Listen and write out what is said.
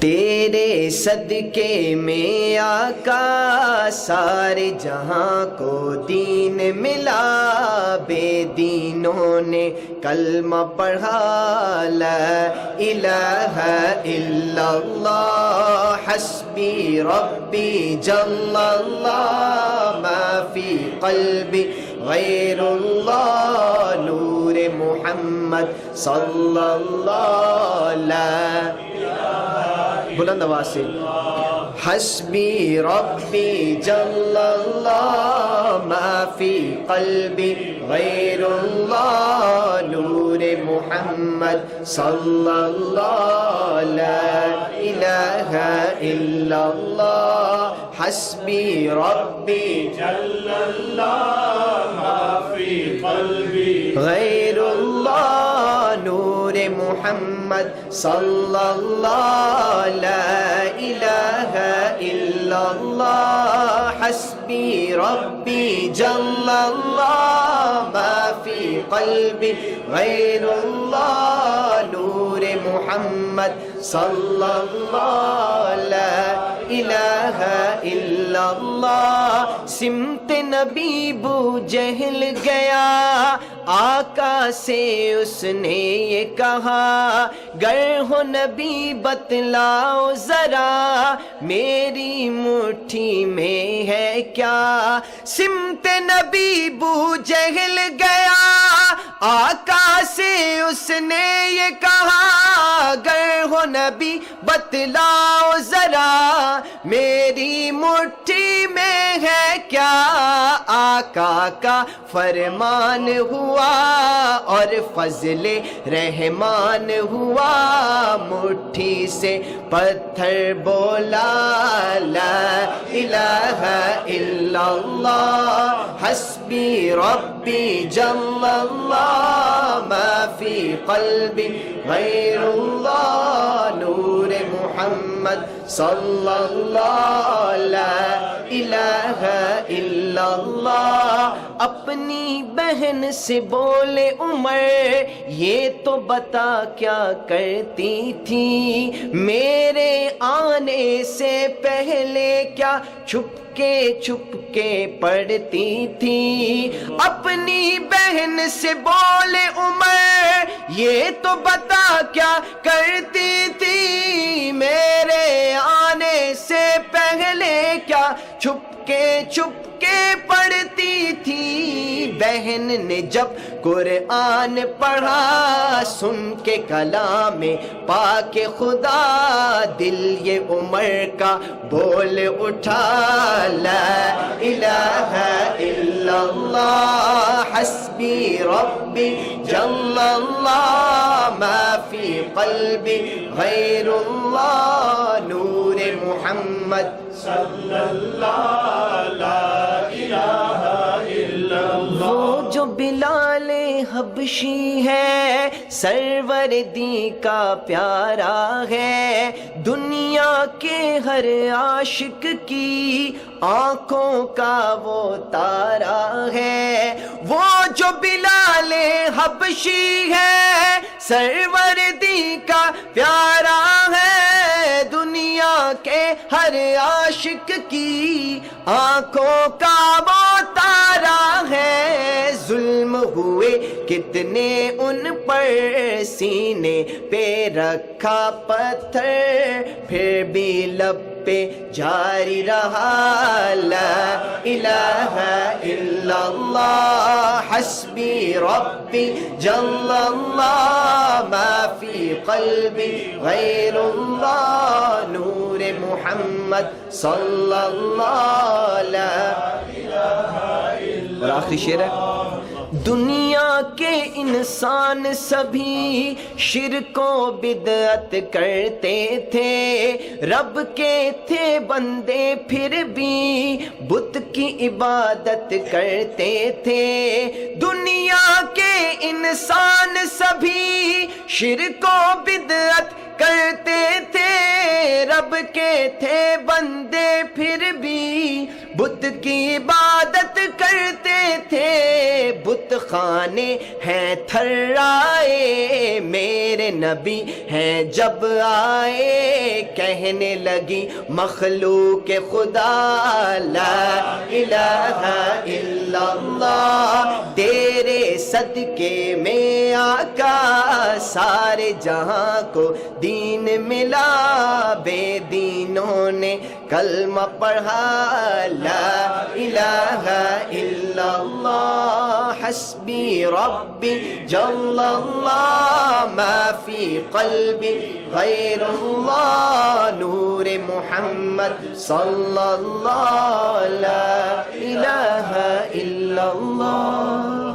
تیرے صدقے میں آقا سارے جہاں کو دین ملا، بے دینوں نے کلمہ پڑھا، لا الہ الا اللہ حسبی ربی جل اللہ، ما فی قلبی غیر اللہ، نور محمد صلی اللہ، لا بلند آواز سے حسبی ربی جل اللہ، ما فی قلبی غیر اللہ، نور محمد صلی اللہ، لا الہ الا اللہ حسبی ربی جل اللہ ما فی قلبی غیر اللہ، نور محمد صلی اللہ، لا الہ الا اللہ حسبی ربی جل اللہ، ما فی قلبی غیر اللہ، نور محمد صلی اللہ، لا الہ الا اللہ۔ سمت نبی بو جہل گیا، آقا سے اس نے یہ کہا، گر ہو نبی بتلاؤ ذرا، میری مٹھی میں ہے کیا۔ سمت نبی بو جہل گیا، آقا سے اس نے یہ کہا، گر ہو نبی بتلاؤ ذرا، میری مٹھی میں ہے کیا۔ آقا کا فرمان ہوا اور فضل رحمان ہوا، مٹھی سے پتھر بولا، لا الہ الا اللہ حسبی ربی جل اللہ، ما فی قلبی غیر اللہ، نور محمد صلی اللہ، لا الہ الا اللہ۔ اپنی بہن سے بولے عمر، یہ تو بتا کیا کرتی تھی، میرے آنے سے پہلے کیا چھپ کے پڑھتی تھی۔ اپنی بہن سے بولے عمر، یہ تو بتا کیا کرتی تھی، میرے آنے سے پہلے کیا چھپ کے پڑھتی تھی۔ بہن نے جب قرآن پڑھا، سن کے کلام پاک خدا، دل یہ عمر کا بول اٹھا، لا الہ الا اللہ حسبی ربی جل اللہ، ما فی قلبی غیر اللہ، نور محمد صلی اللہ، لا الہ الا اللہ۔ وہ جو بلال حبشی ہے، سروردی کا پیارا ہے، دنیا کے ہر عاشق کی آنکھوں کا وہ تارا ہے۔ وہ جو بلال حبشی ہے، سروردی کا پیارا ہے، دنیا کے ہر عاشق کی آنکھوں کا وہ تارا ہے۔ ظلم ہوئے کتنے ان پر، سینے پہ رکھا پتھر، پھر بھی لب پہ جاری رہا، لا الہ الا اللہ حسبی ربی جل اللہ، ما فی قلبی غیر اللہ، نور محمد صلی اللہ، لا اور آخری شعر ہے، دنیا کے انسان سبھی شرک و بدعت کرتے تھے، رب کے تھے بندے پھر بھی بت کی عبادت کرتے تھے۔ دنیا کے انسان سبھی شرک و بدعت کرتے تھے، رب کے تھے بندے پھر بھی بت کی عبادت کرتے تھے، بت خانے ہیں تھرائے، میرے نبی ہیں جب آئے، کہنے لگی مخلوق خدا لا الہ الا اللہ، تیرے صدقے میں آقا سارے جہاں کو دین ملا، بے دینوں نے کلمہ پڑھا لا الہ الا اللہ، حسبی ربی جل اللہ، ما فی قلبی غیر اللہ، نور محمد صلی اللہ، لا الہ الا اللہ۔